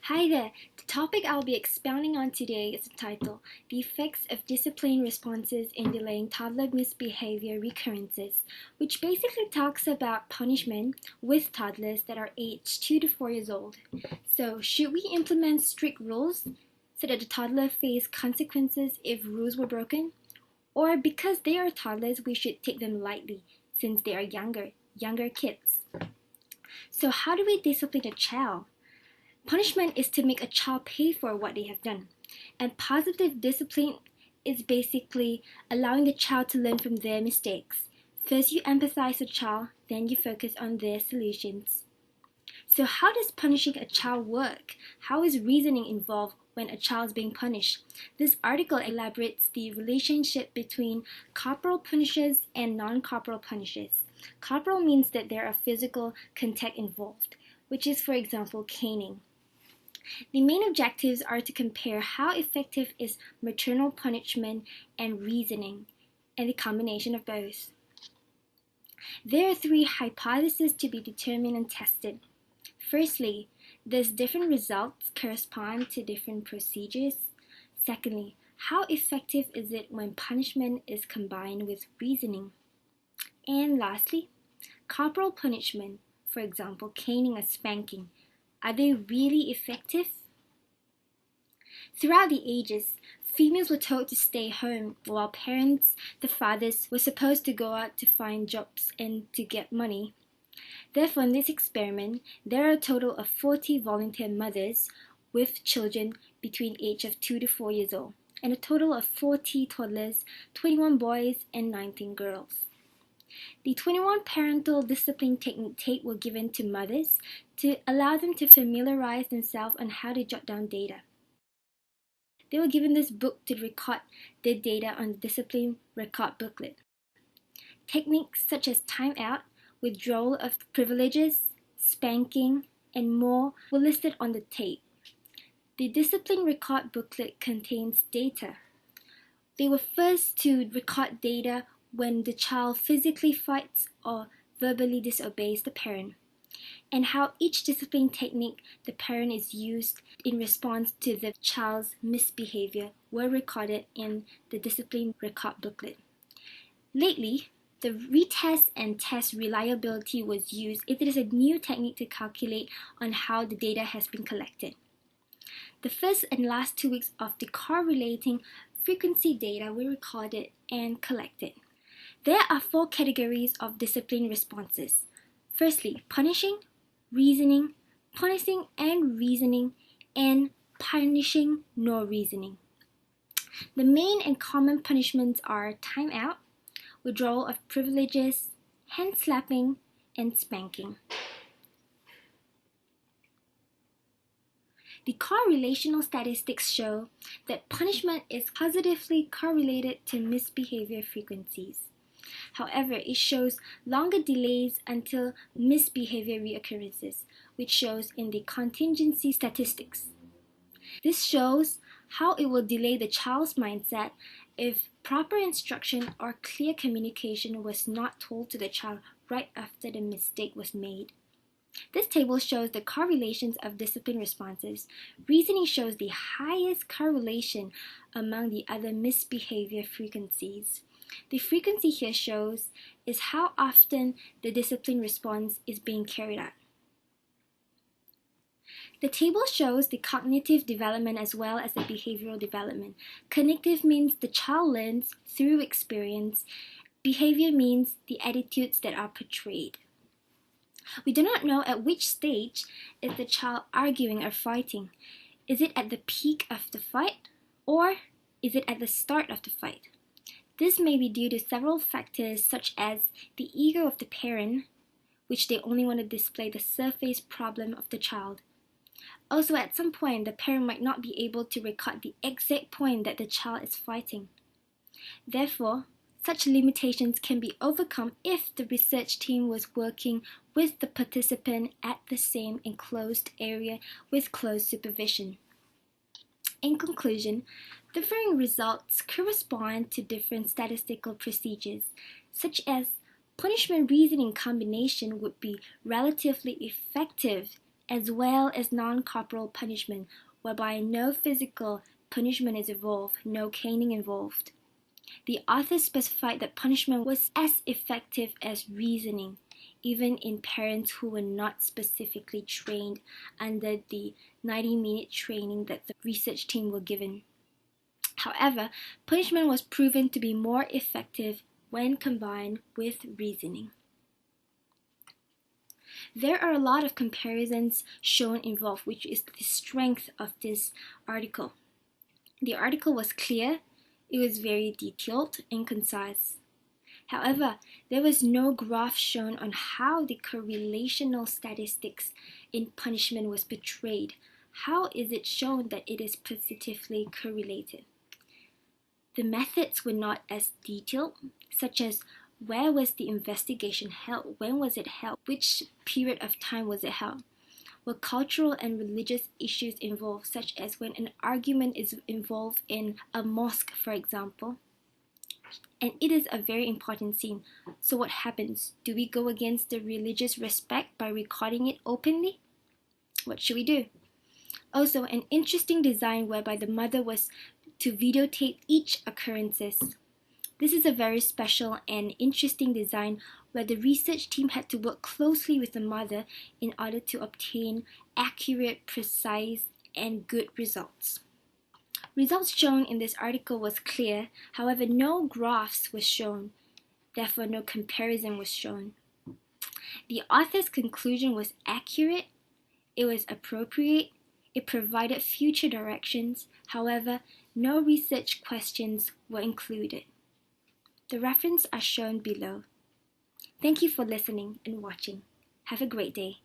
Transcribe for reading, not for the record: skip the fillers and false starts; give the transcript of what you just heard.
Hi there. The topic I'll be expounding on today is entitled The Effects of Discipline Responses in Delaying Toddler Misbehavior Recurrences, which basically talks about punishment with toddlers that are aged 2 to 4 years old. So, should we implement strict rules so that the toddler face consequences if rules were broken? Or because they are toddlers, we should take them lightly since they are younger kids? So, how do we discipline a child? Punishment is to make a child pay for what they have done. And positive discipline is basically allowing the child to learn from their mistakes. First, you empathize with the child, then you focus on their solutions. So, how does punishing a child work? How is reasoning involved when a child is being punished? This article elaborates the relationship between corporal punishers and non-corporal punishers. Corporal means that there are physical contact involved, which is, for example, caning. The main objectives are to compare how effective is maternal punishment and reasoning, and the combination of both. There are three hypotheses to be determined and tested. Firstly, does different results correspond to different procedures? Secondly, how effective is it when punishment is combined with reasoning? And lastly, corporal punishment, for example, caning or spanking, are they really effective? Throughout the ages, females were told to stay home while parents, the fathers, were supposed to go out to find jobs and to get money. Therefore, in this experiment, there are a total of 40 volunteer mothers with children between age of 2 to 4 years old, and a total of 40 toddlers, 21 boys and 19 girls. The 21 parental discipline technique tape were given to mothers to allow them to familiarize themselves on how to jot down data. They were given this book to record their data on the discipline record booklet. Techniques such as timeout, withdrawal of privileges, spanking, and more were listed on the tape. The discipline record booklet contains data. They were first to record data when the child physically fights or verbally disobeys the parent, and how each discipline technique the parent is used in response to the child's misbehavior were recorded in the discipline record booklet. Lately, the retest and test reliability was used if it is a new technique to calculate on how the data has been collected. The first and last 2 weeks of the correlating frequency data were recorded and collected. There are 4 categories of discipline responses. Firstly, punishing, reasoning, punishing and reasoning, and punishing nor reasoning. The main and common punishments are timeout, withdrawal of privileges, hand slapping, and spanking. The correlational statistics show that punishment is positively correlated to misbehavior frequencies. However, it shows longer delays until misbehavior reoccurrences, which shows in the contingency statistics. This shows how it will delay the child's mindset if proper instruction or clear communication was not told to the child right after the mistake was made. This table shows the correlations of discipline responses. Reasoning shows the highest correlation among the other misbehavior frequencies. The frequency here shows is how often the discipline response is being carried out. The table shows the cognitive development as well as the behavioral development. Cognitive means the child learns through experience. Behavior means the attitudes that are portrayed. We do not know at which stage is the child arguing or fighting. Is it at the peak of the fight, or is it at the start of the fight? This may be due to several factors such as the ego of the parent, which they only want to display the surface problem of the child. Also, at some point, the parent might not be able to record the exact point that the child is fighting. Therefore, such limitations can be overcome if the research team was working with the participant at the same enclosed area with close supervision. In conclusion, differing results correspond to different statistical procedures, such as punishment reasoning combination would be relatively effective as well as non-corporal punishment, whereby no physical punishment is involved, no caning involved. The author specified that punishment was as effective as reasoning, even in parents who were not specifically trained under the 90-minute training that the research team were given. However, punishment was proven to be more effective when combined with reasoning. There are a lot of comparisons shown involved, which is the strength of this article. The article was clear, it was very detailed and concise. However, there was no graph shown on how the correlational statistics in punishment was portrayed. How is it shown that it is positively correlated? The methods were not as detailed, such as where was the investigation held, when was it held, which period of time was it held. Were cultural and religious issues involved, such as when an argument is involved in a mosque, for example. And it is a very important scene. So what happens? Do we go against the religious respect by recording it openly? What should we do? Also, an interesting design whereby the mother was to videotape each occurrences. This is a very special and interesting design where the research team had to work closely with the mother in order to obtain accurate, precise, and good results. Results shown in this article was clear, however no graphs were shown, therefore no comparison was shown. The author's conclusion was accurate, it was appropriate, it provided future directions, however no research questions were included. The references are shown below. Thank you for listening and watching. Have a great day.